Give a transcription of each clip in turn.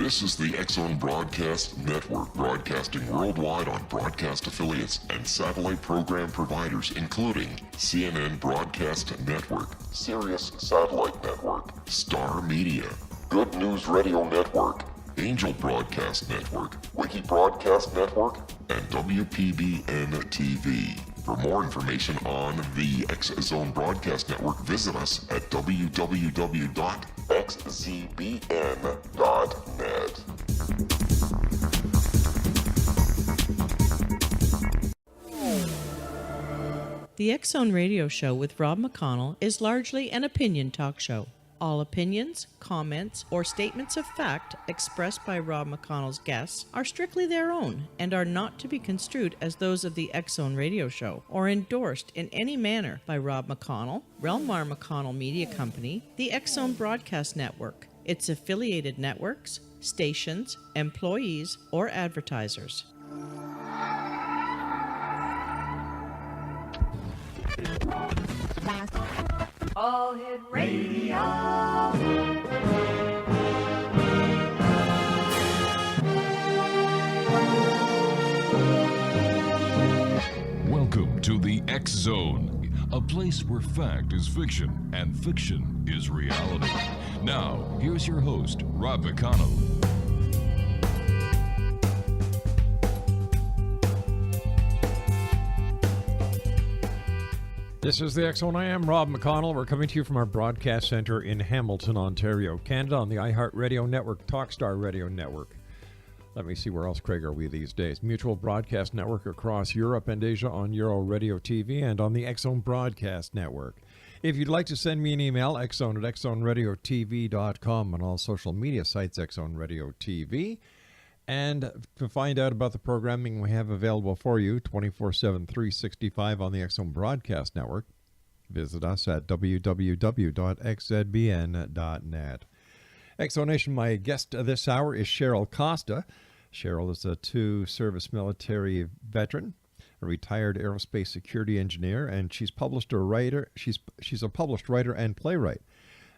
This is the X-Zone Broadcast Network, broadcasting worldwide on broadcast affiliates and satellite program providers, including CNN Broadcast Network, Sirius Satellite Network, Star Media, Good News Radio Network, Angel Broadcast Network, Wiki Broadcast Network, and WPBN TV. For more information on the X-Zone Broadcast Network, visit us at www.xzbn.net. The X-Zone Radio Show with Rob McConnell is largely an opinion talk show. All opinions, comments, or statements of fact expressed by Rob McConnell's guests are strictly their own and are not to be construed as those of the X-Zone Radio Show or endorsed in any manner by Rob McConnell, rel-mar McConnell Media Company, the X-Zone Broadcast Network, its affiliated networks, stations, employees, or advertisers. All Hit Radio. Welcome to the X Zone, a place where fact is fiction and fiction is reality. Now, here's your host, Rob McConnell. This is the X-Zone. I am Rob McConnell. We're coming to you from our broadcast center in Hamilton, Ontario, Canada, on the iHeartRadio Network, Talkstar Radio Network. Let me see, where else, Craig, are we these days? Mutual Broadcast Network across Europe and Asia on Euro Radio TV and on the X-Zone Broadcast Network. If you'd like to send me an email, xzone at xzoneradiotv.com, on all social media sites, X-Zone Radio TV. And to find out about the programming we have available for you 24/7, 365 on the X-Zone Broadcast Network, visit us at www.xzbn.net. X-Zone Nation, my guest this hour is Cheryl Costa. Cheryl is a two-service military veteran, a retired aerospace security engineer, and she's published a writer. She's a published writer and playwright.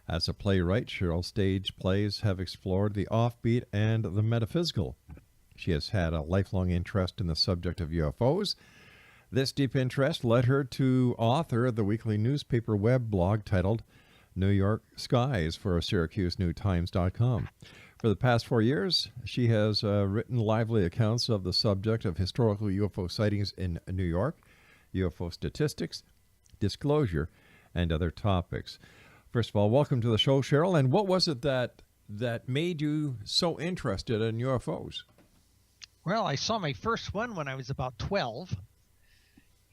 As a playwright, Cheryl's stage plays have explored the offbeat and the metaphysical. She has had a lifelong interest in the subject of UFOs. This deep interest led her to author the weekly newspaper web blog titled New York Skies for SyracuseNewTimes.com. For the past 4 years, she has written lively accounts of the subject of historical UFO sightings in New York, UFO statistics, disclosure, and other topics. First of all, welcome to the show, Cheryl. And what was it that made you so interested in UFOs? Well, I saw my first one when I was about 12,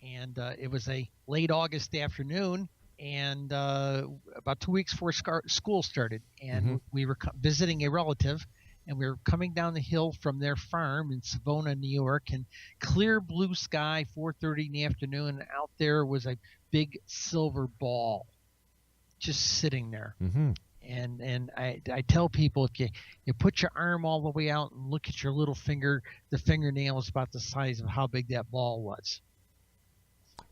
and it was a late August afternoon, and about 2 weeks before school started, and we were visiting a relative, and we were coming down the hill from their farm in Savona, New York, and clear blue sky, 4:30 in the afternoon, and out there was a big silver ball just sitting there. And I tell people, if you put your arm all the way out and look at your little finger, the fingernail is about the size of how big that ball was.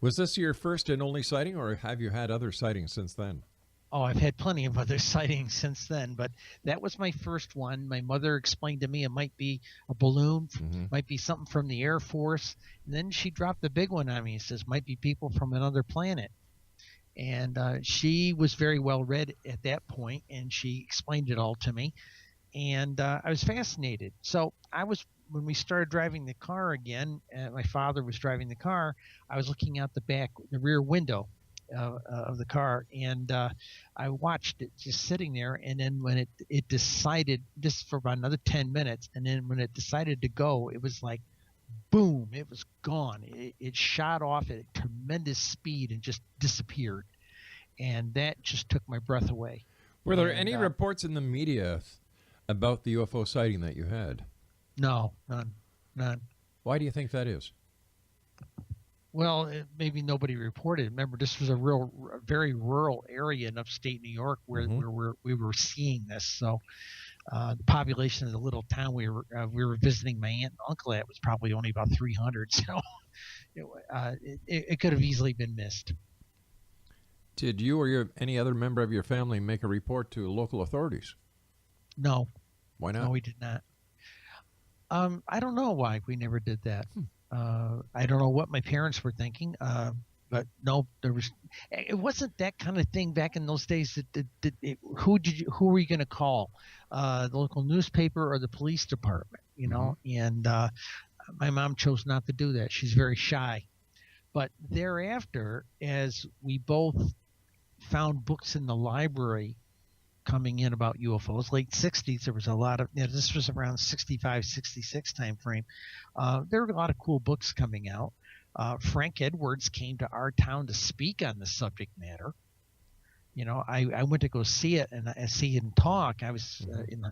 Was this your first and only sighting, or have you had other sightings since then? Oh, I've had plenty of other sightings since then, but that was my first one. My mother explained to me it might be a balloon, might be something from the Air Force, and then she dropped the big one on me and says, might be people from another planet. And she was very well read at that point, and she explained it all to me, and I was fascinated. So when we started driving the car again, my father was driving the car, I was looking out the rear window of the car, and I watched it just sitting there, and then when it decided, just for about another 10 minutes, and then when it decided to go, it was like, boom, it was gone. It shot off at tremendous speed and just disappeared. And that just took my breath away. Were there any reports in the media about the UFO sighting that you had? No, none. Why do you think that is? Well, maybe nobody reported. Remember, this was a very rural area in upstate New York where we were seeing this. So the population of the little town we were visiting my aunt and uncle at was probably only about 300. So it could have easily been missed. Did you or any other member of your family make a report to local authorities? No, Why not? No, we did not. I don't know why we never did that. I don't know what my parents were thinking. But no, it wasn't that kind of thing back in those days. Who were you going to call? The local newspaper or the police department, And my mom chose not to do that. She's very shy. But thereafter, as we both found books in the library coming in about UFOs, late 60s, there was a lot of, this was around 65, 66 time frame. There were a lot of cool books coming out. Frank Edwards came to our town to speak on the subject matter. I went to go see it and see him talk. I was in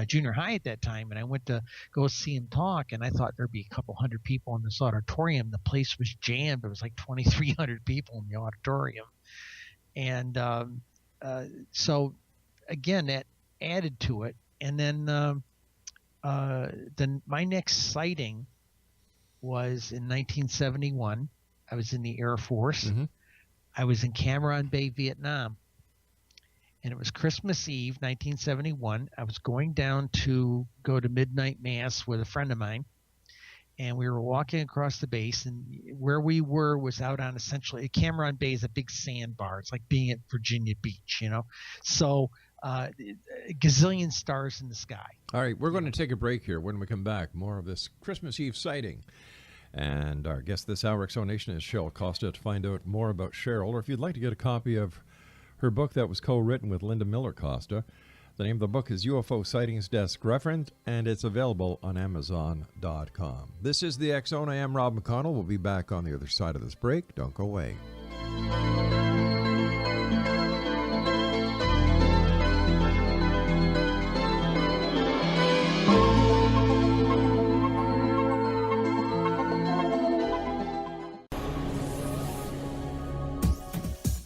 junior high at that time, and I went to go see him talk, and I thought there'd be a couple hundred people in this auditorium. The place was jammed. It was like 2,300 people in the auditorium. And so, again, that added to it. And then my next sighting was in 1971. I was in the Air Force. I was in Cam Ranh Bay, Vietnam. And it was Christmas Eve, 1971. I was going down to go to midnight mass with a friend of mine. And we were walking across the base, and where we were was out on essentially, Cam Ranh Bay is a big sandbar. It's like being at Virginia Beach, So a gazillion stars in the sky. All right, we're going to take a break here. When we come back, more of this Christmas Eve sighting. And our guest this hour, Exonation, is Cheryl Costa. To find out more about Cheryl, or if you'd like to get a copy of her book that was co-written with Linda Miller Costa, the name of the book is UFO Sightings Desk Reference, and it's available on Amazon.com. This is the X Zone. I am Rob McConnell. We'll be back on the other side of this break. Don't go away.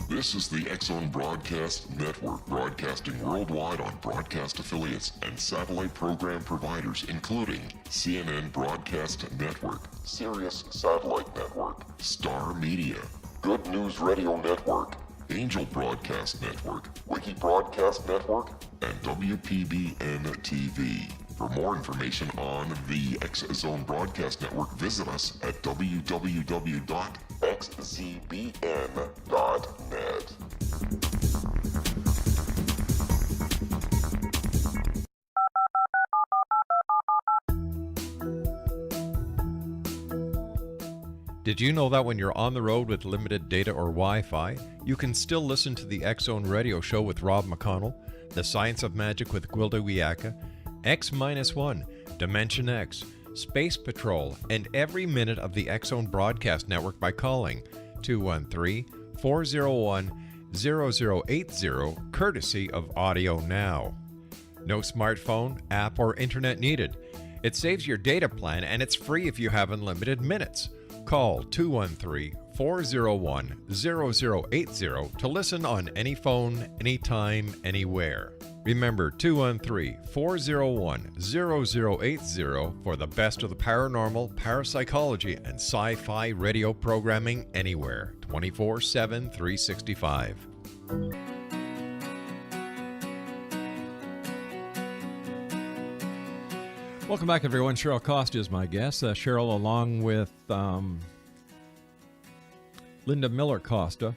This is the X-Zone Broadcast Network, broadcasting worldwide on broadcast affiliates and satellite program providers, including CNN Broadcast Network, Sirius Satellite Network, Star Media, Good News Radio Network, Angel Broadcast Network, Wiki Broadcast Network, and WPBN TV. For more information on the X-Zone Broadcast Network, visit us at www.xzbn.net. Did you know that when you're on the road with limited data or Wi-Fi, you can still listen to the X-Zone Radio Show with Rob McConnell, The Science of Magic with Gwilda Wiyaka, X-1, Dimension X, Space Patrol, and every minute of the X-Zone Broadcast Network by calling 213-401-0080, courtesy of Audio Now. No smartphone, app, or internet needed. It saves your data plan, and it's free if you have unlimited minutes. Call 213-401-0080 to listen on any phone, anytime, anywhere. Remember, 213-401-0080 for the best of the paranormal, parapsychology, and sci-fi radio programming anywhere, 24/7, 365. Welcome back, everyone. Cheryl Costa is my guest. Cheryl, along with Linda Miller Costa,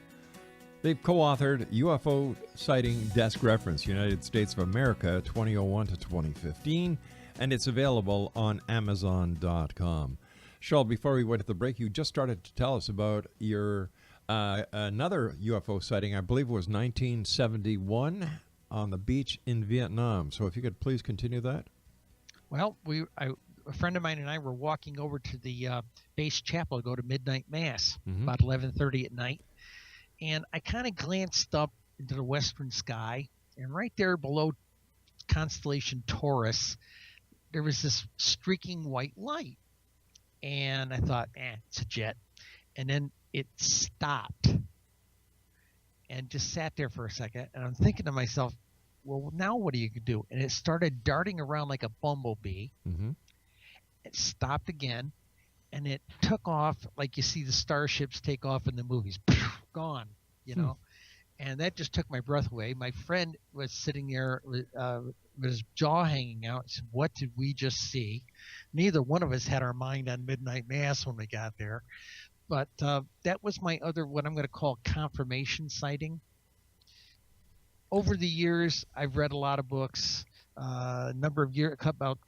they've co-authored UFO Sighting Desk Reference, United States of America, 2001 to 2015, and it's available on Amazon.com. Cheryl, before we went to the break, you just started to tell us about your another UFO sighting. I believe it was 1971 on the beach in Vietnam. So if you could please continue that. Well, a friend of mine and I were walking over to the base chapel to go to midnight mass, about 11:30 at night. And I kind of glanced up into the western sky, and right there below constellation Taurus, there was this streaking white light. And I thought, it's a jet. And then it stopped and just sat there for a second. And I'm thinking to myself, well, now what are you going to do? And it started darting around like a bumblebee. It stopped again, and it took off like you see the starships take off in the movies. Gone, And that just took my breath away. My friend was sitting there with his jaw hanging out. He said, "What did we just see?" Neither one of us had our mind on midnight mass when we got there. But that was my other, what I'm going to call confirmation sighting. Over the years, I've read a lot of books. About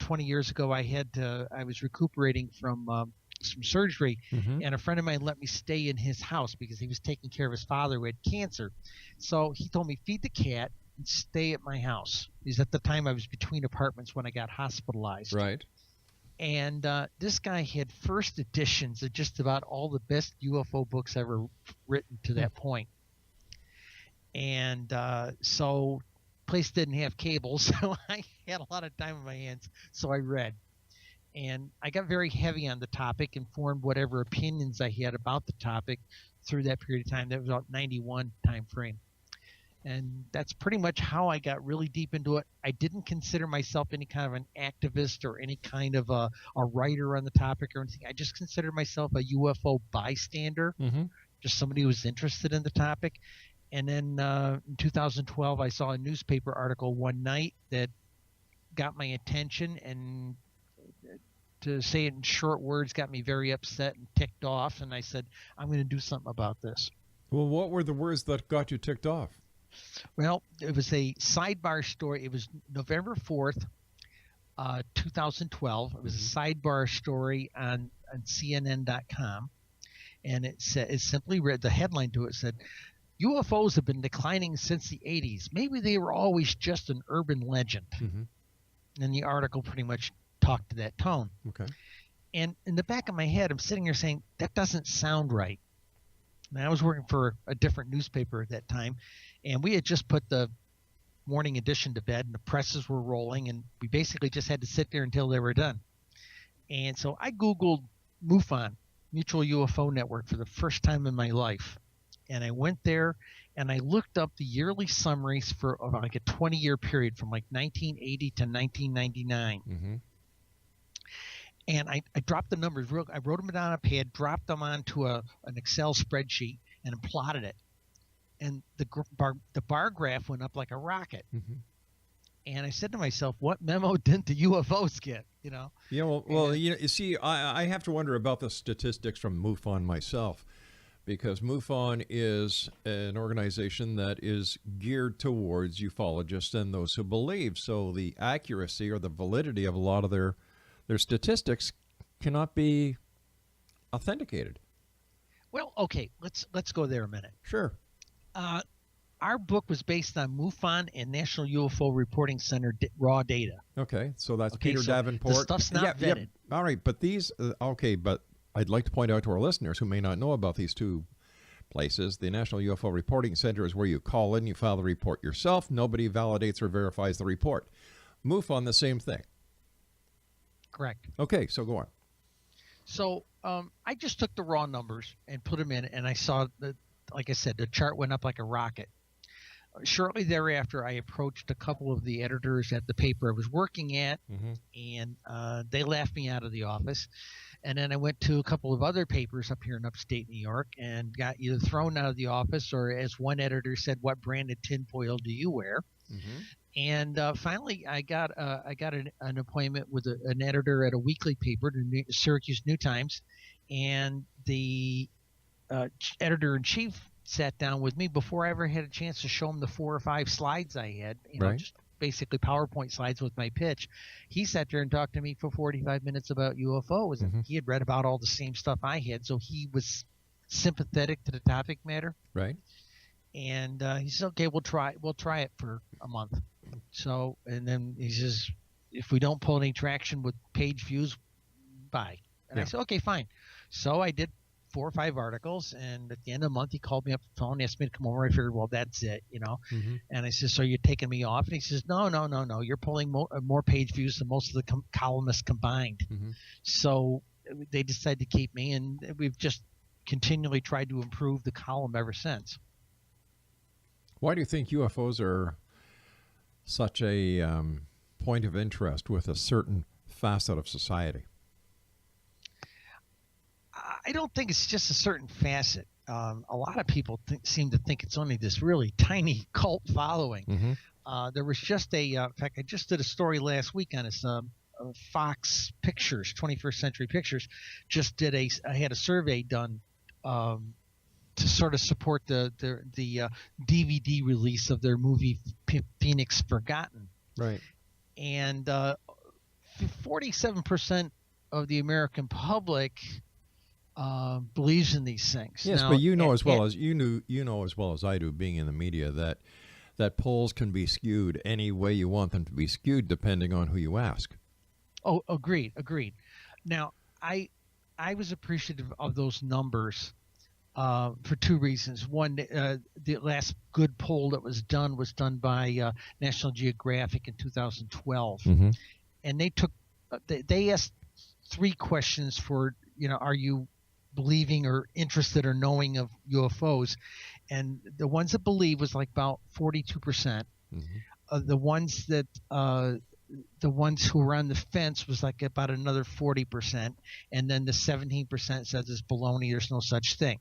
20 years ago, I was recuperating from some surgery, and a friend of mine let me stay in his house because he was taking care of his father who had cancer. So he told me, feed the cat and stay at my house. Because at the time I was between apartments when I got hospitalized. Right. And this guy had first editions of just about all the best UFO books ever written to that point. And so place didn't have cable, so I had a lot of time on my hands, so I read. And I got very heavy on the topic and formed whatever opinions I had about the topic through that period of time. That was about 91 time frame. And that's pretty much how I got really deep into it. I didn't consider myself any kind of an activist or any kind of a writer on the topic or anything. I just considered myself a UFO bystander, just somebody who was interested in the topic. And then in 2012, I saw a newspaper article one night that got my attention, and to say it in short words, got me very upset and ticked off. And I said, I'm going to do something about this. Well, what were the words that got you ticked off? Well, it was a sidebar story. It was November 4th, 2012. It was a sidebar story on CNN.com. And it simply read, the headline to it said, UFOs have been declining since the 80s. Maybe they were always just an urban legend. And the article pretty much talked to that tone. Okay. And in the back of my head, I'm sitting here saying, that doesn't sound right. And I was working for a different newspaper at that time, and we had just put the morning edition to bed, and the presses were rolling, and we basically just had to sit there until they were done. And so I Googled MUFON, Mutual UFO Network, for the first time in my life. And I went there and I looked up the yearly summaries for like a 20-year period from like 1980 to 1999. And I dropped the numbers. I wrote them down on a pad, dropped them onto an Excel spreadsheet, and plotted it. And the bar graph went up like a rocket. And I said to myself, what memo didn't the UFOs get? You know? Yeah, well, you see, I have to wonder about the statistics from MUFON myself, because MUFON is an organization that is geared towards ufologists and those who believe. So the accuracy or the validity of a lot of their statistics cannot be authenticated. Well, okay, let's go there a minute. Sure. Our book was based on MUFON and National UFO Reporting Center raw data. Okay, so that's Peter so Davenport. the stuff's not vetted. All right, but these, but I'd like to point out to our listeners who may not know about these two places. The National UFO Reporting Center is where you call in, you file the report yourself. Nobody validates or verifies the report. MUFON, the same thing. Correct. Okay, so go on. So I just took the raw numbers and put them in, and I saw like I said, the chart went up like a rocket. Shortly thereafter, I approached a couple of the editors at the paper I was working at, and they laughed me out of the office. And then I went to a couple of other papers up here in upstate New York and got either thrown out of the office, or as one editor said, what branded tinfoil do you wear? And finally, I got an appointment with an editor at a weekly paper, the Syracuse New Times, and the editor-in-chief sat down with me before I ever had a chance to show him the 4 or 5 slides I had, just basically PowerPoint slides with my pitch. He sat there and talked to me for 45 minutes about UFOs, and he had read about all the same stuff I had, so he was sympathetic to the topic matter. Right. And he said, okay, we'll try it for a month. So, and then he says, if we don't pull any traction with page views, bye. And I said, okay, fine. So I did 4 or 5 articles, and at the end of the month, he called me up the phone, asked me to come over. I figured, well, that's it, And I said, so you're taking me off? And he says, no, you're pulling more page views than most of the columnists combined. So they decided to keep me, and we've just continually tried to improve the column ever since. Why do you think UFOs are such a point of interest with a certain facet of society? I don't think it's just a certain facet. a lot of people seem to think it's only this really tiny cult following. There was just in fact, I just did a story last week on this. Fox Pictures, 21st Century Pictures, just had a survey done to sort of support the DVD release of their movie Phoenix Forgotten. Right. And 47% of the American public believes in these things. Yes, now, but you know as well as I do, being in the media, that polls can be skewed any way you want them to be skewed, depending on who you ask. Oh, agreed. Now, I was appreciative of those numbers for two reasons. One, the last good poll that was done by National Geographic in 2012, and they asked three questions for, are you believing or interested or knowing of UFOs? And the ones that believe was like about 42%. The ones who were on the fence was like about another 40%, and then the 17% says it's baloney, there's no such thing.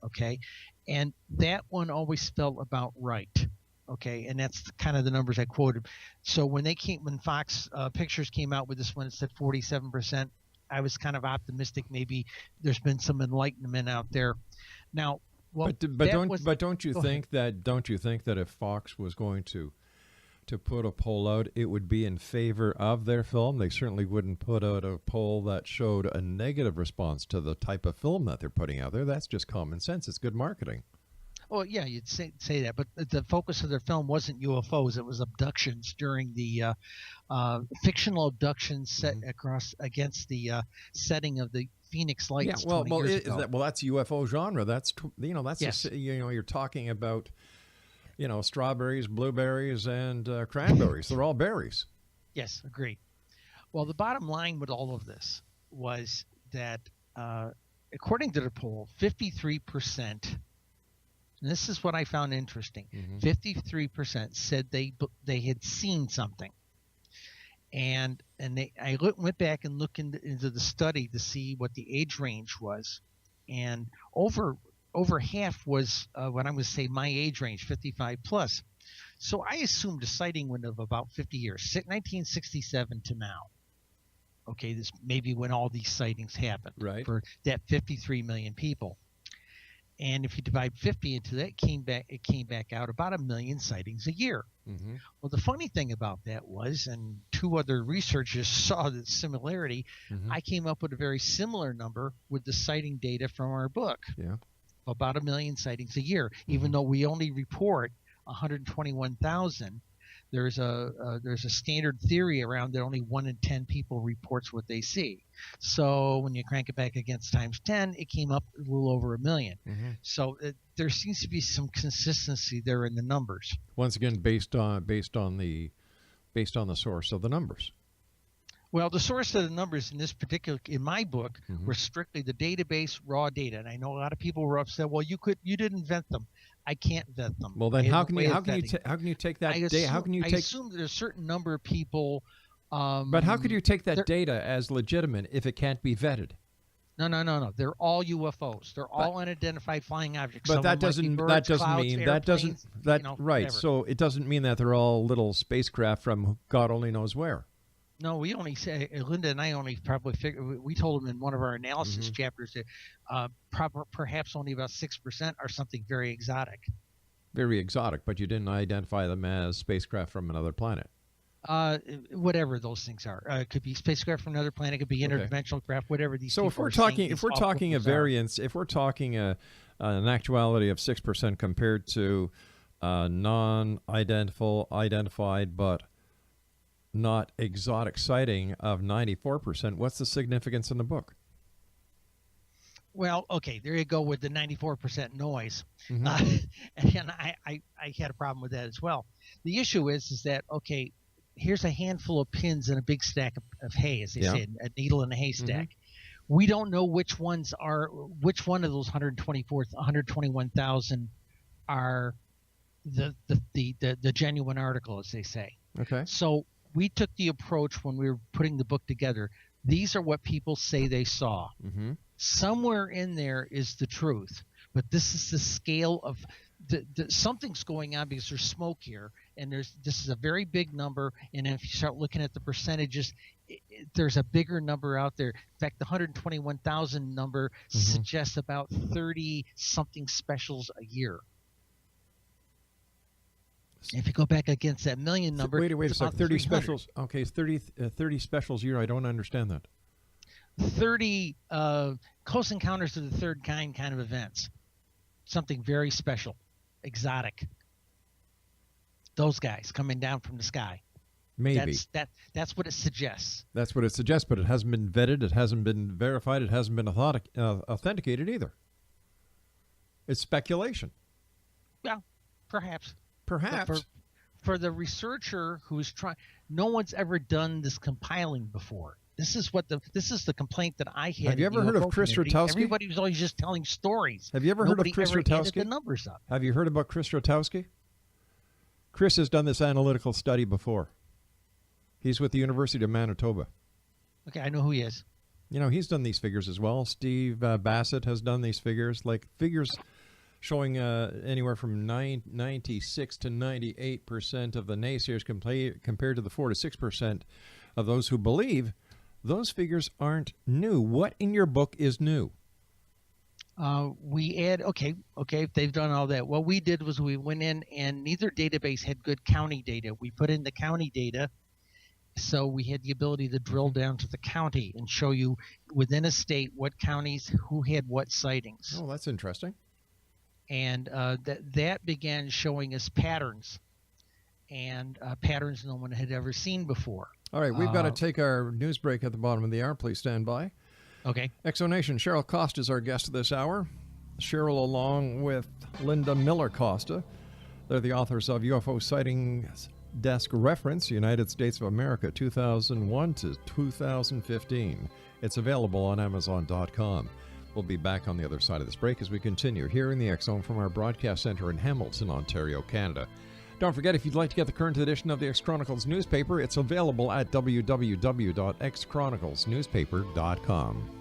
Okay, and that one always felt about right. Okay, and that's kind of the numbers I quoted. So when Fox Pictures came out with this one, it said 47%. I was kind of optimistic. Maybe there's been some enlightenment out there. Now, well, don't you think that if Fox was going to put a poll out, it would be in favor of their film? They certainly wouldn't put out a poll that showed a negative response to the type of film that they're putting out there. That's just common sense. It's good marketing. Well, yeah, you'd say that, but the focus of their film wasn't UFOs. It was abductions during the fictional abductions set against the setting of the Phoenix Lights. Yeah, years ago. That's UFO genre. That's Yes. You're talking about strawberries, blueberries, and cranberries. They're all berries. Yes, agreed. Well, the bottom line with all of this was that, according to the poll, 53%, and this is what I found interesting, 53% said they had seen something. And I went back and looked into the study to see what the age range was, and over half was what I would say my age range, 55 plus. So I assumed a sighting window of about 50 years, 1967 to now. Okay, this maybe when all these sightings happened, right, for that 53 million people. And if you divide 50 into that, it came back out about 1 million sightings a year. Well, the funny thing about that was, and two other researchers saw the similarity, I came up with a very similar number with the sighting data from our book. Yeah. About 1 million sightings a year, even though we only report 121,000. There's a standard theory around that only 1 in 10 people reports what they see. So when you crank it back against times 10, it came up a little over 1 million. So there seems to be some consistency there in the numbers. Once again, based on the source of the numbers. Well, the source of the numbers in my book, were strictly the database raw data. And I know a lot of people were upset. Well, you didn't vet them. I can't vet them. Well, then how can you take that data? How can you take? I assume that a certain number of people. But how could you take that data as legitimate if it can't be vetted? No. They're all UFOs. They're all unidentified flying objects. But that doesn't mean right. Whatever. So it doesn't mean that they're all little spacecraft from God only knows where. No, we only say, Linda and I only probably we told them in one of our analysis chapters that perhaps only about 6% are something very exotic. Very exotic, but you didn't identify them as spacecraft from another planet. Whatever those things are. It could be spacecraft from another planet, it could be interdimensional craft, whatever these. So if we're talking a variance, if we're talking an actuality of 6% compared to identified but not exotic sighting of 94%, what's the significance in the book? Well, okay, there you go with the 94% noise. And I had a problem with that as well. The issue is that, okay, here's a handful of pins in a big stack of hay, as they say, a needle in a haystack. We don't know which one of those 121,000 are the genuine article, as they say. Okay. So we took the approach when we were putting the book together. These are what people say they saw. Somewhere in there is the truth. but this is the scale of something's going on because there's smoke here, and this is a very big number. And if you start looking at the percentages, there's a bigger number out there. In fact, the 121,000 number suggests about 30 something specials a year. If you go back against that million number, wait a sec. 30 specials. Okay, 30 specials a year. I don't understand that. 30 close encounters of the third kind of events. Something very special, exotic. Those guys coming down from the sky. Maybe. That's what it suggests. That's what it suggests, but it hasn't been vetted. It hasn't been verified. It hasn't been authenticated either. It's speculation. Yeah, perhaps. Perhaps. For the researcher who's trying, no one's ever done this compiling before. This is the complaint that I had. Have you ever heard of Chris Rotowski? Everybody was always just telling stories. Have you ever heard of Chris Rotowski? The numbers up. Have you heard about Chris Rotowski? Chris has done this analytical study before. He's with the University of Manitoba. Okay, I know who he is. You know, he's done these figures as well. Steve Bassett has done these figures, like figures showing anywhere from 96 to 98% of the naysayers compared to the 4 to 6% of those who believe. Those figures aren't new. What in your book is new? We add, okay, they've done all that. What we did was we went in, and neither database had good county data. We put in the county data, so we had the ability to drill down to the county and show you within a state what counties, who had what sightings. Oh, that's interesting. And that began showing us patterns, and patterns no one had ever seen before. All right, we've got to take our news break at the bottom of the hour. Please stand by. Okay. Exonation, Cheryl Costa is our guest this hour. Cheryl, along with Linda Miller Costa, they're the authors of UFO Sightings Desk Reference, United States of America, 2001 to 2015. It's available on Amazon.com. We'll be back on the other side of this break as we continue here in the X Zone from our broadcast center in Hamilton, Ontario, Canada. Don't forget, if you'd like to get the current edition of the X Chronicles newspaper, it's available at www.xchroniclesnewspaper.com.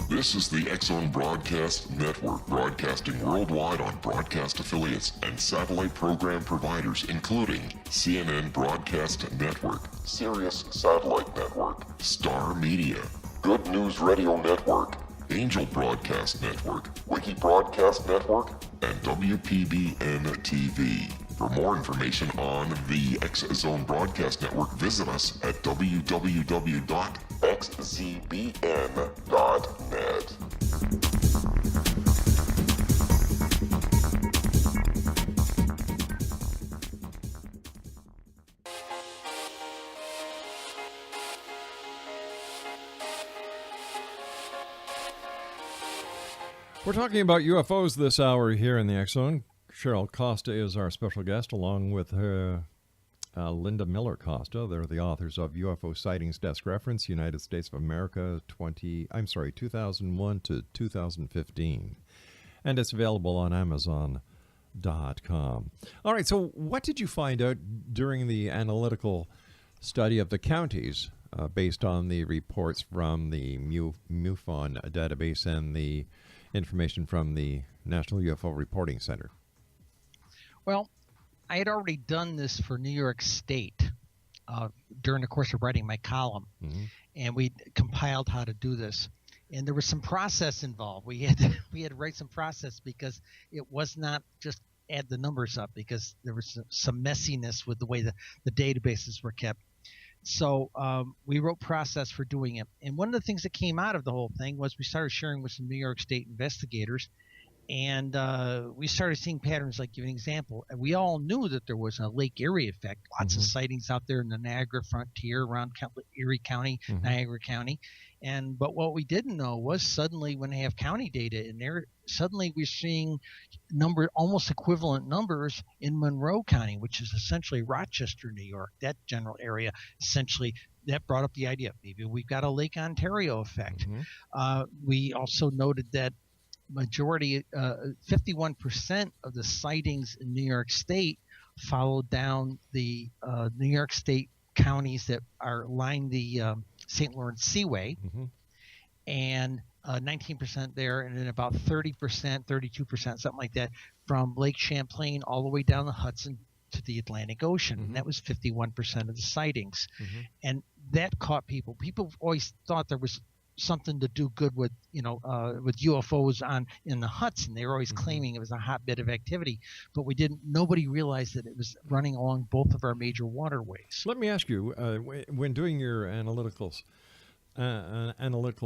This is the X Zone Broadcast Network, broadcasting worldwide on broadcast affiliates and satellite program providers, including CNN Broadcast Network, Sirius Satellite Network, Star Media, Good News Radio Network, Angel Broadcast Network, Wiki Broadcast Network, and WPBN TV. For more information on the X Zone Broadcast Network, visit us at www.xzbn.net. We're talking about UFOs this hour here in the X Zone. Cheryl Costa is our special guest, along with her Linda Miller Costa. They're the authors of UFO Sightings Desk Reference, United States of America 2001 to 2015. And it's available on Amazon.com. All right, so what did you find out during the analytical study of the counties based on the reports from the MUFON database and the information from the National UFO Reporting Center? Well, I had already done this for New York State during the course of writing my column, and we compiled how to do this. And there was some process involved. We had to write some process because it was not just add the numbers up, because there was some messiness with the way the databases were kept. So we wrote process for doing it. And one of the things that came out of the whole thing was we started sharing with some New York State investigators. And we started seeing patterns. Like, give an example. We all knew that there was a Lake Erie effect. Lots of sightings out there in the Niagara frontier around Erie County, Niagara County. But what we didn't know was suddenly when they have county data in there, suddenly we're seeing almost equivalent numbers in Monroe County, which is essentially Rochester, New York, that general area. Essentially, that brought up the idea maybe we've got a Lake Ontario effect. We also noted that 51% of the sightings in New York State followed down the New York State counties that are line the St. Lawrence Seaway, and 19% there, and then about 30%, 32%, something like that, from Lake Champlain all the way down the Hudson to the Atlantic Ocean. And that was 51% of the sightings. And that caught people. People always thought there was something to do good with, with UFOs in the Hudson. They were always claiming it was a hotbed of activity, but nobody realized that it was running along both of our major waterways. Let me ask you, when doing your analytical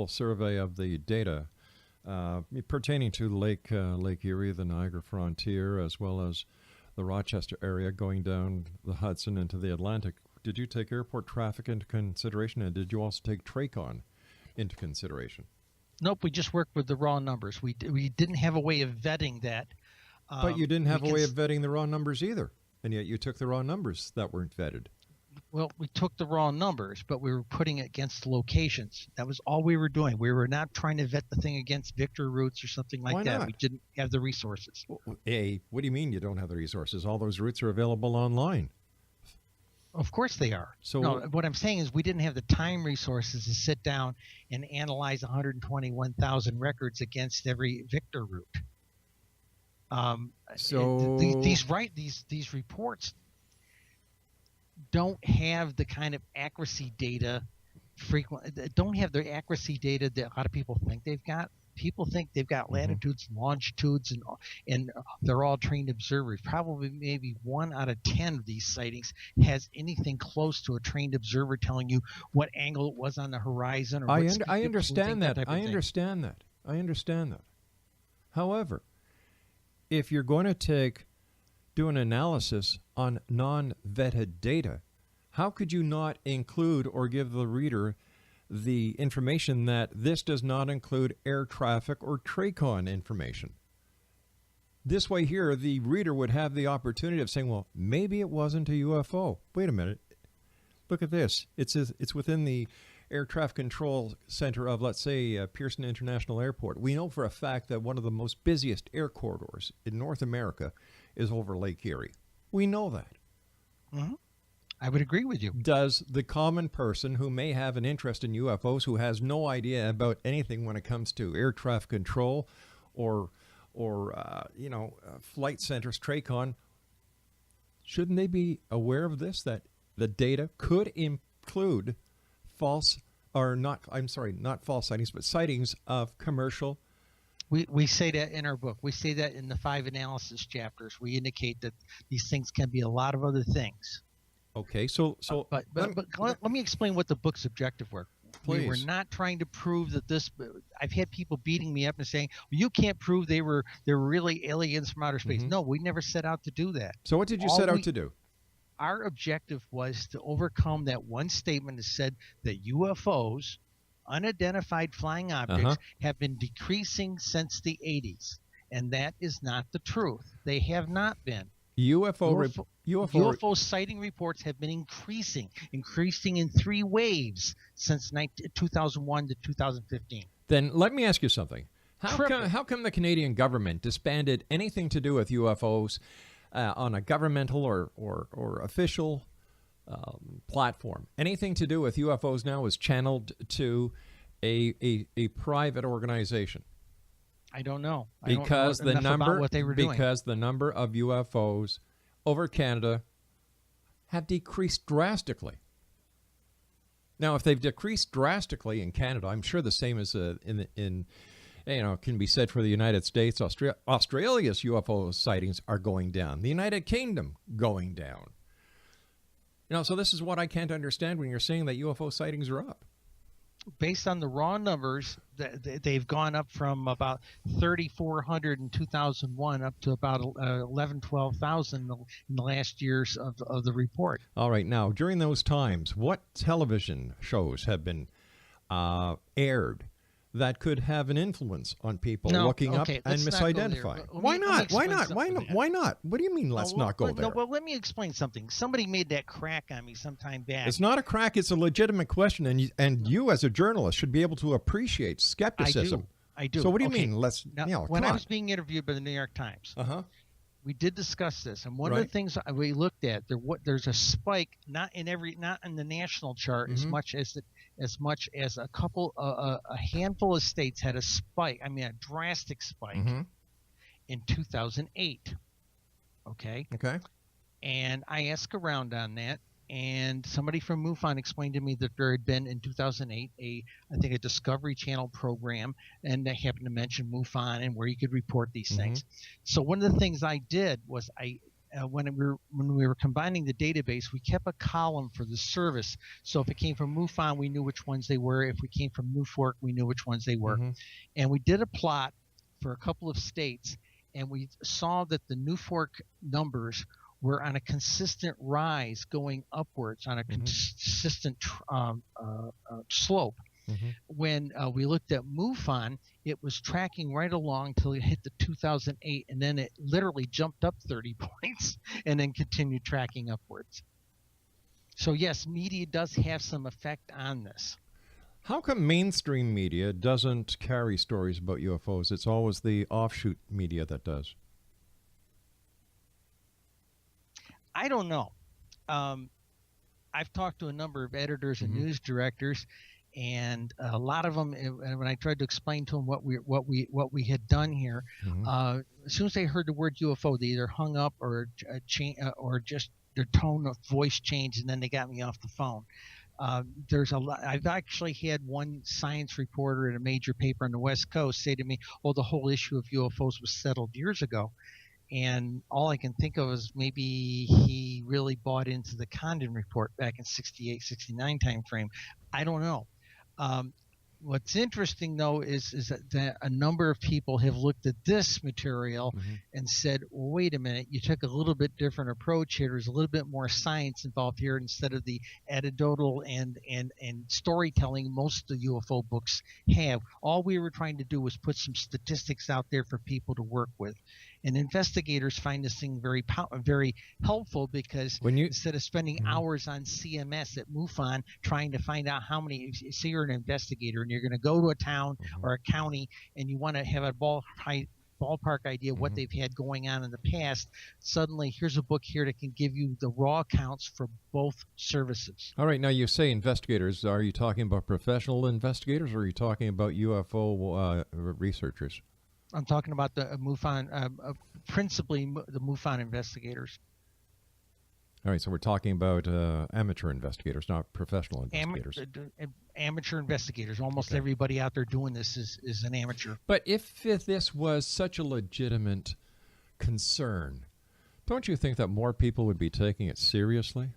survey of the data pertaining to Lake Erie, the Niagara Frontier, as well as the Rochester area going down the Hudson into the Atlantic, did you take airport traffic into consideration, and did you also take TRACON into consideration? Nope, we just worked with the raw numbers. We didn't have a way of vetting that. But you didn't have a way of vetting the raw numbers either, and yet you took the raw numbers that weren't vetted. Well, we took the raw numbers, but we were putting it against locations. That was all we were doing. We were not trying to vet the thing against Victor routes or something like that. We didn't have the resources. What do you mean you don't have the resources? All those routes are available online. Of course they are. So no, what I'm saying is we didn't have the time resources to sit down and analyze 121,000 records against every Victor route. These reports don't have the kind of accuracy data don't have the accuracy data that a lot of people think they've got. People think they've got latitudes and longitudes, and they're all trained observers. Probably maybe 1 out of 10 of these sightings has anything close to a trained observer telling you what angle it was on the horizon. Or I understand that. I understand that. However, if you're going to do an analysis on non-vetted data, how could you not include or give the reader the information that this does not include air traffic or TRACON information? This way here, the reader would have the opportunity of saying, well, maybe it wasn't a UFO. Wait a minute. Look at this. It's within the air traffic control center of, let's say, Pearson International Airport. We know for a fact that one of the most busiest air corridors in North America is over Lake Erie. We know that. I would agree with you. Does the common person who may have an interest in UFOs, who has no idea about anything when it comes to air traffic control or flight centers, TRACON, shouldn't they be aware of this, that the data could include not false sightings, but sightings of commercial? We say that in our book. We say that in the 5 analysis chapters. We indicate that these things can be a lot of other things. Okay, but let me explain what the book's objective were. Please. We were not trying to prove that this. I've had people beating me up and saying, well, "You can't prove they were really aliens from outer space." No, we never set out to do that. So what did you set out to do? Our objective was to overcome that one statement that said that UFOs, unidentified flying objects, have been decreasing since the 80s, and that is not the truth. They have not been. UFO sighting reports have been increasing in 3 waves since 2001 to 2015. Then let me ask you something. How come the Canadian government disbanded anything to do with UFOs on a governmental or official platform? Anything to do with UFOs now is channeled to a private organization. I don't know. Because the number what they were doing. Because the number of UFOs over Canada have decreased drastically. Now, if they've decreased drastically in Canada, I'm sure the same as can be said for the United States. Australia's UFO sightings are going down. The United Kingdom going down. So this is what I can't understand when you're saying that UFO sightings are up. Based on the raw numbers, they've gone up from about 3,400 in 2001 up to about 12,000 in the last years of the report. All right. Now, during those times, what television shows have been aired that could have an influence on people No, looking okay, up and let's not go there. misidentifying? Let me- Why let me not? Why explain not? Why something not? there. Why not? What do you mean? Let's not go there. No, well, let me explain something. Somebody made that crack on me some time back. It's not a crack. It's a legitimate question, and you as a journalist should be able to appreciate skepticism. I do. So what do you Okay. mean? Let's Now, when I was being interviewed by the New York Times, we did discuss this, and one of the things we looked at there's a spike, not in the national chart as much as a couple a handful of states had a spike. I mean, a drastic spike in 2008. Okay. And I asked around on that, and somebody from MUFON explained to me that there had been in 2008 I think a Discovery Channel program, and they happened to mention MUFON and where you could report these things. So one of the things I did was when we were combining the database, we kept a column for the service. So if it came from MUFON, we knew which ones they were. If we came from NUFORC, we knew which ones they were. And we did a plot for a couple of states, and we saw that the NUFORC numbers were on a consistent rise, going upwards on a consistent slope. When we looked at MUFON, it was tracking right along till it hit the 2008, and then it literally jumped up 30 points and then continued tracking upwards. So yes, media does have some effect on this. How come mainstream media doesn't carry stories about UFOs? It's always the offshoot media that does. I don't know. I've talked to a number of editors and news directors, and a lot of them, when I tried to explain to them what we had done here, as soon as they heard the word UFO, they either hung up or just their tone of voice changed, and then they got me off the phone. There's a lot. I've actually had one science reporter at a major paper on the West Coast say to me, "Oh, the whole issue of UFOs was settled years ago." And all I can think of is maybe he really bought into the Condon report back in 68, 69 time frame. I don't know. What's interesting, though, is that a number of people have looked at this material and said, well, wait a minute, you took a little bit different approach here. There's a little bit more science involved here instead of the anecdotal and storytelling most of the UFO books have. All we were trying to do was put some statistics out there for people to work with. And investigators find this thing very helpful, because instead of spending hours on CMS at MUFON trying to find out how many, say you're an investigator and you're going to go to a town or a county and you want to have a ballpark idea of what they've had going on in the past, suddenly here's a book here that can give you the raw counts for both services. All right, now you say investigators. Are you talking about professional investigators, or are you talking about UFO researchers? I'm talking about the MUFON, principally the MUFON investigators. All right, so we're talking about amateur investigators, not professional investigators. Amateur investigators. Almost everybody out there doing this is an amateur. But if this was such a legitimate concern, don't you think that more people would be taking it seriously?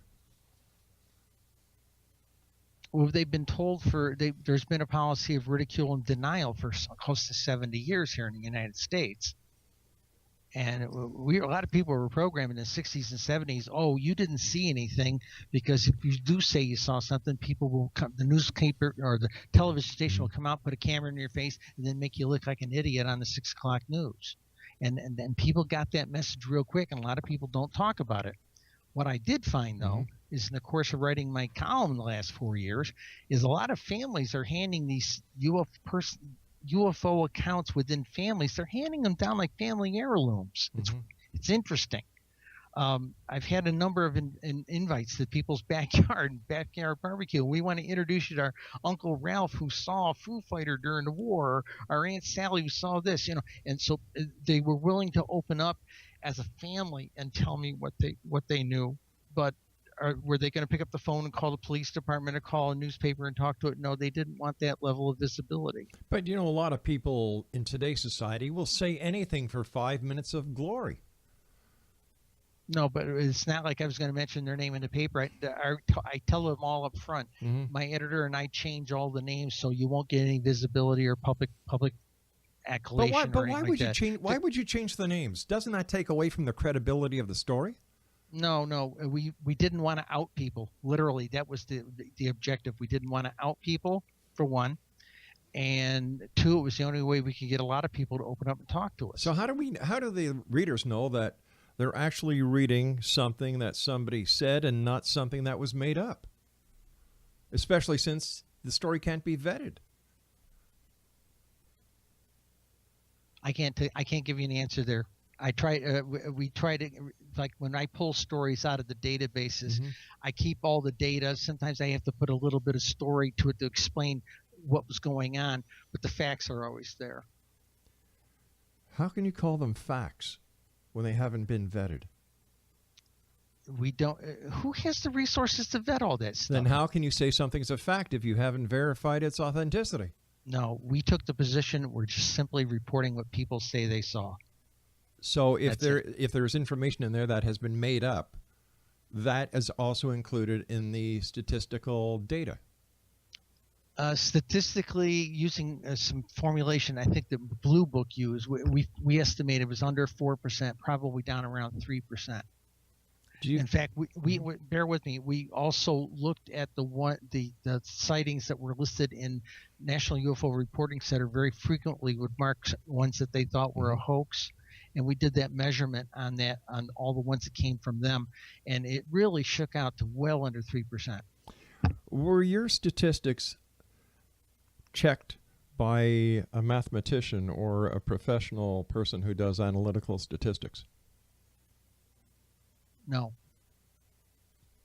Well, they've been told there's been a policy of ridicule and denial for close to 70 years here in the United States. And a lot of people were programmed in the 60s and 70s. Oh, you didn't see anything, because if you do say you saw something, people will come, the newspaper or the television station will come out, put a camera in your face, and then make you look like an idiot on the 6 o'clock news. And then people got that message real quick, and a lot of people don't talk about it. What I did find, though, is in the course of writing my column in the last 4 years, is a lot of families are handing these UFO accounts within families. They're handing them down like family heirlooms. It's interesting. I've had a number of invites to people's backyard barbecue. We want to introduce you to our Uncle Ralph, who saw a Foo Fighter during the war, or our Aunt Sally, who saw this, and so they were willing to open up as a family and tell me what they knew. But were they going to pick up the phone and call the police department or call a newspaper and talk to it? No, they didn't want that level of visibility. But a lot of people in today's society will say anything for 5 minutes of glory. No, but it's not like I was going to mention their name in the paper. I tell them all up front. My editor and I change all the names so you won't get any visibility or public accolation. But why would you change? Why would you change the names? Doesn't that take away from the credibility of the story? No, we didn't want to out people. Literally, that was the objective. We didn't want to out people, for one. and 2, it was the only way we could get a lot of people to open up and talk to us. So how do the readers know that they're actually reading something that somebody said and not something that was made up? Especially since the story can't be vetted. I can't give you an answer there. I try. We try to, like when I pull stories out of the databases, I keep all the data. Sometimes I have to put a little bit of story to it to explain what was going on, but the facts are always there. How can you call them facts when they haven't been vetted? We don't. Who has the resources to vet all that stuff? Then how can you say something's a fact if you haven't verified its authenticity? No, we took the position we're just simply reporting what people say they saw. So if there's information in there that has been made up, that is also included in the statistical data. Statistically, using some formulation, I think the Blue Book used, we estimated it was under 4%, probably down around 3%. In fact, we bear with me. We also looked at the sightings that were listed in National UFO Reporting Center. Very frequently would mark ones that they thought were a hoax, and we did that measurement on all the ones that came from them, and it really shook out to well under 3%. Were your statistics checked by a mathematician or a professional person who does analytical statistics? No.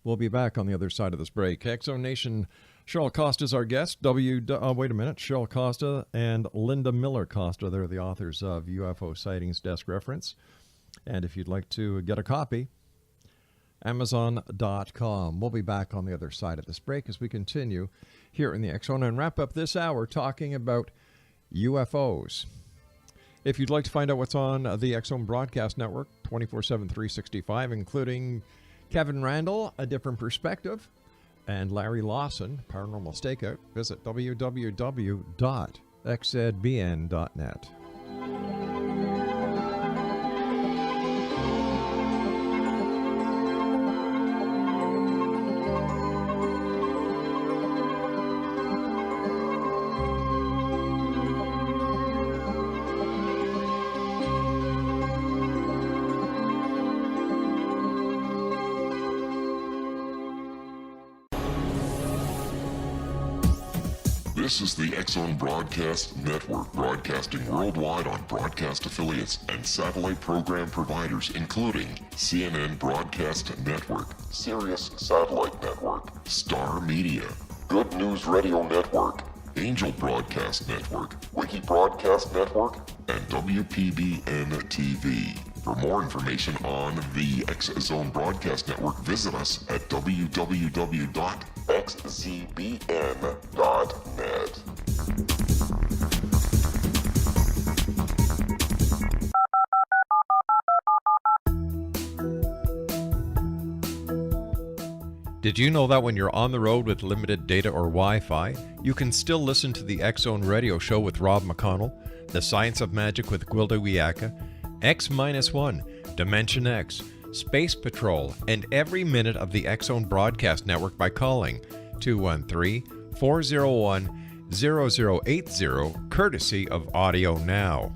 We'll be back on the other side of this break. Exo Nation, Cheryl Costa is our guest. Wait a minute. Cheryl Costa and Linda Miller Costa. They're the authors of UFO Sightings Desk Reference. And if you'd like to get a copy, Amazon.com. We'll be back on the other side of this break as we continue here in the X Zone and wrap up this hour talking about UFOs. If you'd like to find out what's on the X Zone Broadcast Network, 24/7, 365, including Kevin Randall, A Different Perspective, and Larry Lawson, Paranormal Stakeout, visit www.xzbn.net. This is the X Zone Broadcast Network, broadcasting worldwide on broadcast affiliates and satellite program providers, including CNN Broadcast Network, Sirius Satellite Network, Star Media, Good News Radio Network, Angel Broadcast Network, Wiki Broadcast Network, and WPBN TV. For more information on the X Zone Broadcast Network, visit us at www.xzbn.net. Did you know that when you're on the road with limited data or Wi-Fi, you can still listen to the X Zone Radio Show with Rob McConnell, The Science of Magic with Gwilda Wiyaka, X-1, Dimension X, Space Patrol, and every minute of the X Zone Broadcast Network by calling 213-401-0080, courtesy of Audio Now.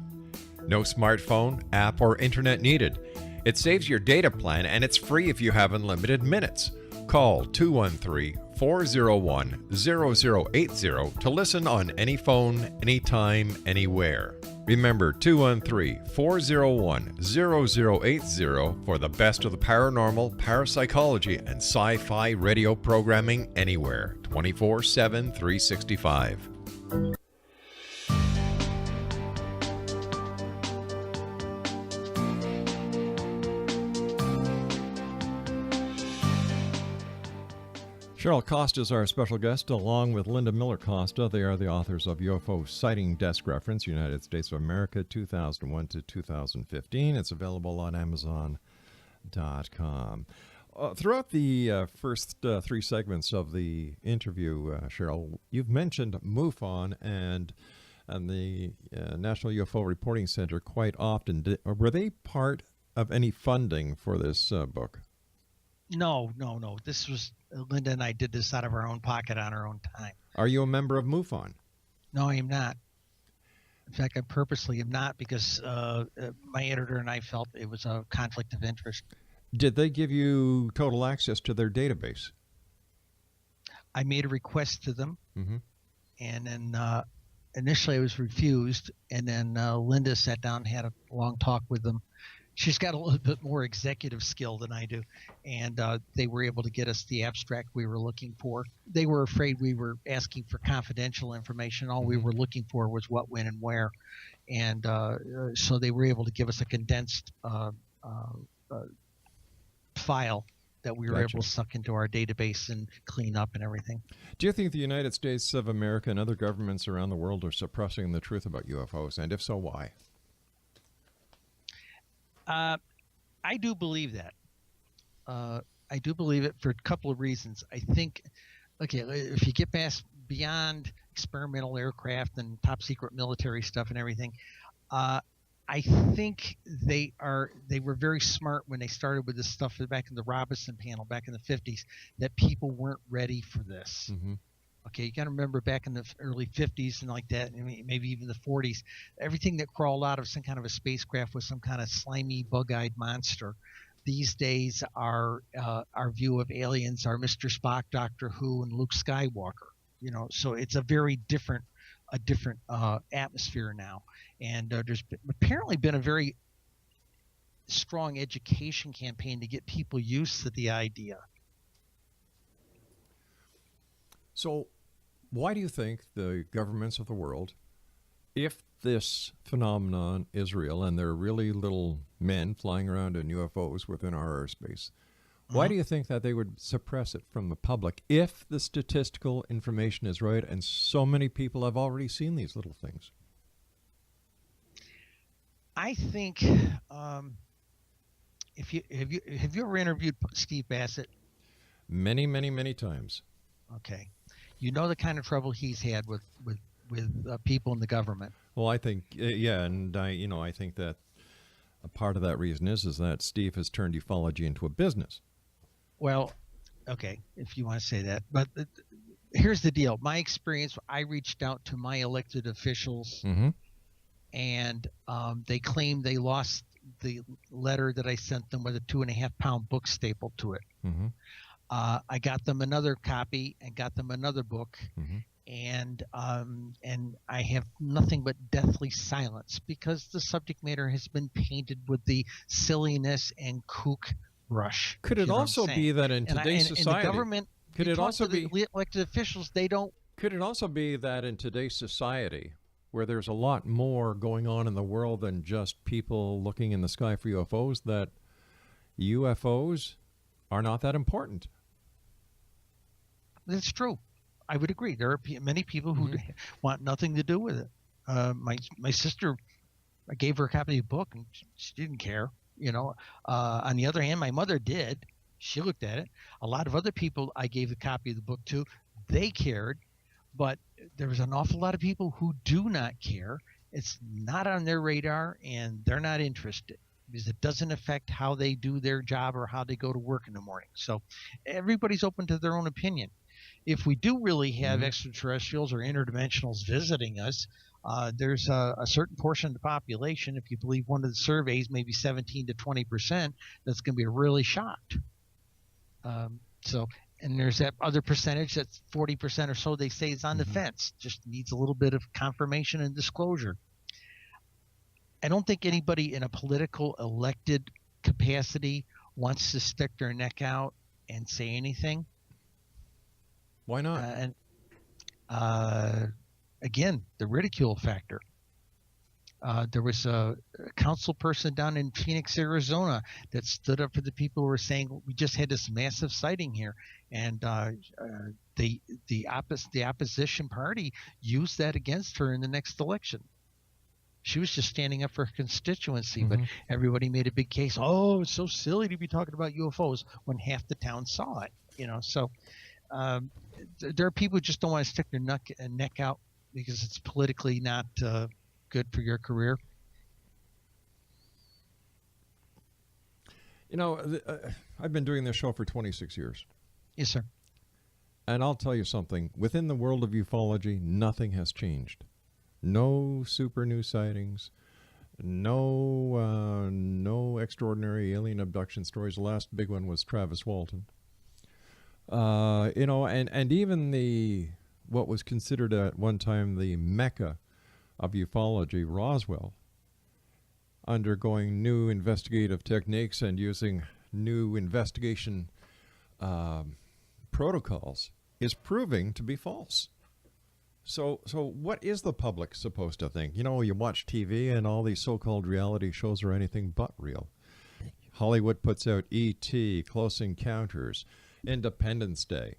No smartphone, app, or internet needed. It saves your data plan and it's free if you have unlimited minutes. Call 213-401-0080 to listen on any phone, anytime, anywhere. Remember 213-401-0080 for the best of the paranormal, parapsychology, and sci-fi radio programming anywhere, 24/7, 365. Cheryl Costa is our special guest, along with Linda Miller Costa. They are the authors of UFO Sighting Desk Reference, United States of America, 2001 to 2015. It's available on Amazon.com. Throughout the first three segments of the interview, Cheryl, you've mentioned MUFON and the National UFO Reporting Center quite often. Were they part of any funding for this book? No. This was Linda and I did this out of our own pocket on our own time. Are you a member of MUFON? No, I am not. In fact, I purposely am not because my editor and I felt it was a conflict of interest. Did they give you total access to their database? I made a request to them, Mm-hmm. and then initially I was refused, and then Linda sat down and had a long talk with them. She's got a little bit more executive skill than I do, and they were able to get us the abstract we were looking for. They were afraid we were asking for confidential information. All we were looking for was what, when, and where, and so they were able to give us a condensed file that we were Gotcha. able to suck into our database and clean up and everything. Do you think the United States of America and other governments around the world are suppressing the truth about UFOs? And if so, why? I do believe that. I do believe it for a couple of reasons. I think, okay, if you get beyond experimental aircraft and top secret military stuff and everything, I think they were very smart when they started with this stuff back in the Robinson panel back in the 50s, that people weren't ready for this. Mm-hmm. Okay, you got to remember back in the early 50s and like that, maybe even the 40s, everything that crawled out of some kind of a spacecraft was some kind of slimy, bug-eyed monster. These days, our view of aliens are Mr. Spock, Doctor Who, and Luke Skywalker. So it's a very different atmosphere now. And there's apparently been a very strong education campaign to get people used to the idea. So why do you think the governments of the world, if this phenomenon is real and there are really little men flying around in UFOs within our airspace, why do you think that they would suppress it from the public if the statistical information is right and so many people have already seen these little things? I think have you ever interviewed Steve Bassett? Many, many, many times. Okay, you know the kind of trouble he's had with people in the government. Well, I think yeah, and I think that a part of that reason is that Steve has turned ufology into a business. Well, okay, if you want to say that, but here's the deal. My experience: I reached out to my elected officials. Mm-hmm. And they claimed they lost the letter that I sent them with a 2.5-pound book stapled to it. Mm-hmm. I got them another copy and got them another book, Mm-hmm. and I have nothing but deathly silence because the subject matter has been painted with the silliness and kook brush. Could it also be that in today's society, the government, could it also be the elected officials, they don't. Could it also be that in today's society, where there's a lot more going on in the world than just people looking in the sky for UFOs, that UFOs are not that important? That's true. I would agree. There are many people who want nothing to do with it. My sister, I gave her a copy of the book, and she didn't care. On the other hand, my mother did. She looked at it. A lot of other people I gave a copy of the book to, they cared. But there was an awful lot of people who do not care. It's not on their radar, and they're not interested because it doesn't affect how they do their job or how they go to work in the morning. So everybody's open to their own opinion. If we do really have extraterrestrials or interdimensionals visiting us, there's a certain portion of the population, if you believe one of the surveys, maybe 17 to 20%, that's going to be really shocked. And there's that other percentage that's 40% or so they say is on the fence, just needs a little bit of confirmation and disclosure. I don't think anybody in a political elected capacity wants to stick their neck out and say anything. Why not? Again, the ridicule factor. There was a council person down in Phoenix, Arizona, that stood up for the people who were saying we just had this massive sighting here, and the opposition party used that against her in the next election. She was just standing up for her constituency, but everybody made a big case. Oh, it's so silly to be talking about UFOs when half the town saw it. So there are people who just don't want to stick their neck out because it's politically not good for your career. I've been doing this show for 26 years. Yes, sir. And I'll tell you something. Within the world of ufology, nothing has changed. No super new sightings. No extraordinary alien abduction stories. The last big one was Travis Walton. And even what was considered at one time the mecca of ufology, Roswell, undergoing new investigative techniques and using new investigation protocols, is proving to be false. So what is the public supposed to think? You watch TV and all these so-called reality shows are anything but real. Hollywood puts out E.T., Close Encounters, Independence Day.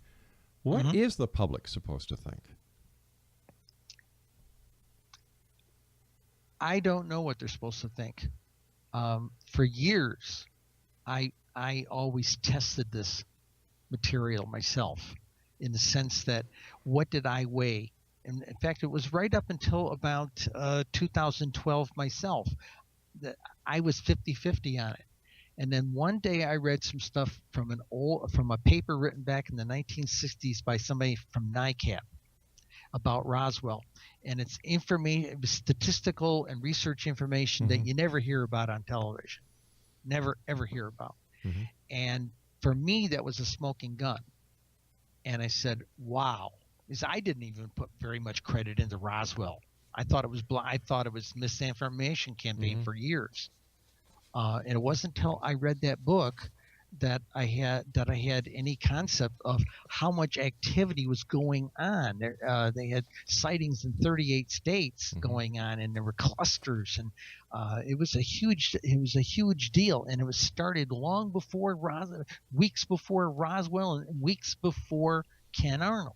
What is the public supposed to think? I don't know what they're supposed to think. For years, I always tested this material myself, in the sense that, what did I weigh? And in fact, it was right up until about 2012 myself that I was 50-50 on it. And then one day I read some stuff from a paper written back in the 1960s by somebody from NICAP about Roswell, and it's statistical and research information that you never hear about on television, never ever hear about. And for me, that was a smoking gun. And I said, wow, because I didn't even put very much credit into Roswell. I thought it was misinformation campaign for years. And it wasn't until I read that book that I had any concept of how much activity was going on. They had sightings in 38 states going on, and there were clusters, and it was a huge deal. And it was started long before weeks before Roswell, and weeks before Ken Arnold.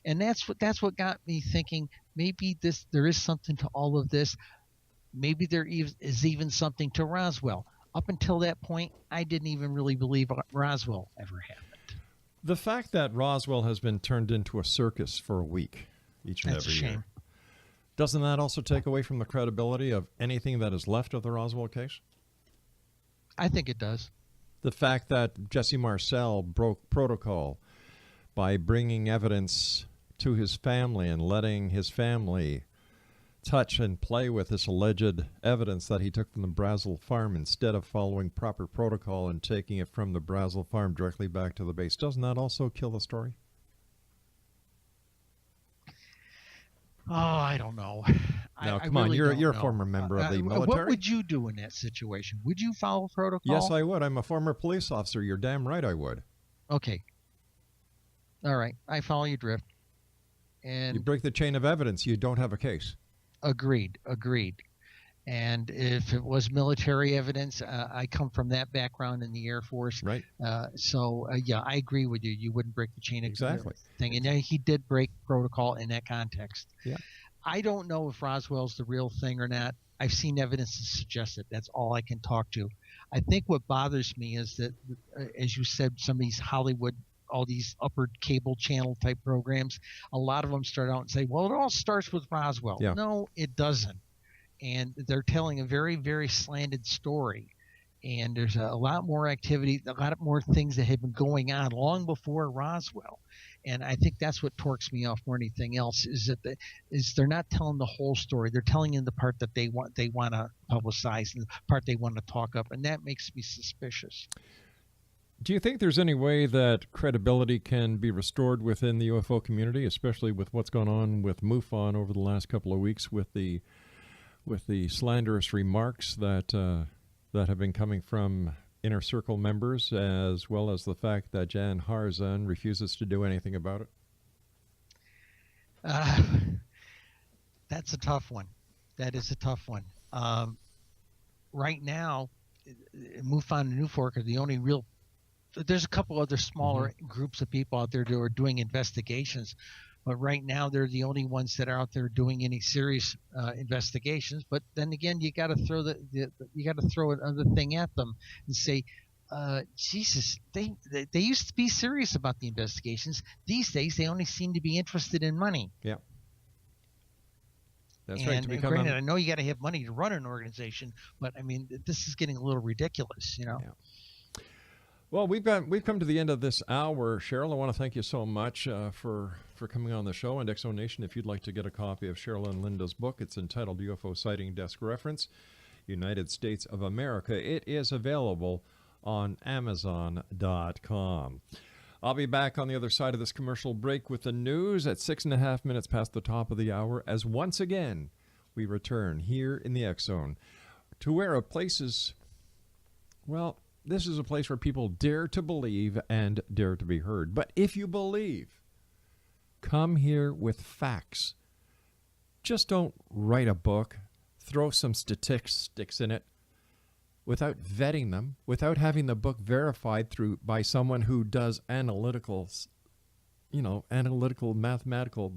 And that's what got me thinking, maybe there is something to all of this. Maybe there is even something to Roswell. Up until that point, I didn't even really believe Roswell ever happened. The fact that Roswell has been turned into a circus for a week each and every year, doesn't that also take away from the credibility of anything that is left of the Roswell case? I think it does. The fact that Jesse Marcel broke protocol by bringing evidence to his family and letting his family touch and play with this alleged evidence that he took from the Brazil farm instead of following proper protocol and taking it from the Brazil farm directly back to the base. Doesn't that also kill the story? Oh, I don't know. Now, come on, you're a former member of the military. What would you do in that situation? Would you follow protocol? Yes, I would. I'm a former police officer. You're damn right I would. Okay. All right. I follow your drift. And you break the chain of evidence, you don't have a case. Agreed. And if it was military evidence, I come from that background in the Air Force. Right. So I agree with you. You wouldn't break the chain of thing. And he did break protocol in that context. Yeah. I don't know if Roswell's the real thing or not. I've seen evidence to suggest it. That's all I can talk to. I think what bothers me is that, as you said, some of these Hollywood, all these upper cable channel type programs, a lot of them start out and say, well, it all starts with Roswell. Yeah. No, it doesn't. And they're telling a very, very slanted story. And there's a lot more activity, a lot more things that have been going on long before Roswell. And I think that's what torques me off more than anything else, is that they're not telling the whole story. They're telling in the part that they want to publicize and the part they want to talk up. And that makes me suspicious. Do you think there's any way that credibility can be restored within the UFO community, especially with what's gone on with MUFON over the last couple of weeks, with the slanderous remarks that have been coming from inner circle members, as well as the fact that Jan Harzan refuses to do anything about it? That's a tough one. That is a tough one. Right now, MUFON and NUFORC are the only real. There's a couple other smaller groups of people out there who are doing investigations, but right now they're the only ones that are out there doing any serious investigations. But then again, you got to throw throw another thing at them and say, Jesus, they used to be serious about the investigations. These days, they only seem to be interested in money. Yeah. That's and, right. And granted, I know you got to have money to run an organization, but I mean, this is getting a little ridiculous, you know. Yeah. Well, we've come to the end of this hour, Cheryl. I want to thank you so much for coming on the show. And Exo Nation, if you'd like to get a copy of Cheryl and Linda's book, it's entitled UFO Sighting Desk Reference, United States of America. It is available on Amazon.com. I'll be back on the other side of this commercial break with the news at 6.5 minutes past the top of the hour, as once again we return here in the X Zone to where a place is, well, this is a place where people dare to believe and dare to be heard. But if you believe, come here with facts. Just don't write a book, throw some statistics in it without vetting them, without having the book verified by someone who does analytical mathematical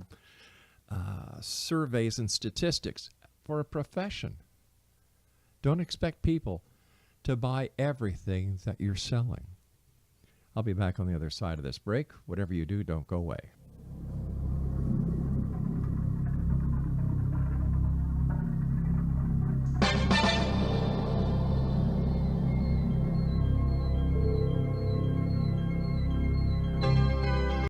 surveys and statistics for a profession. Don't expect people to buy everything that you're selling. I'll be back on the other side of this break. Whatever you do, don't go away.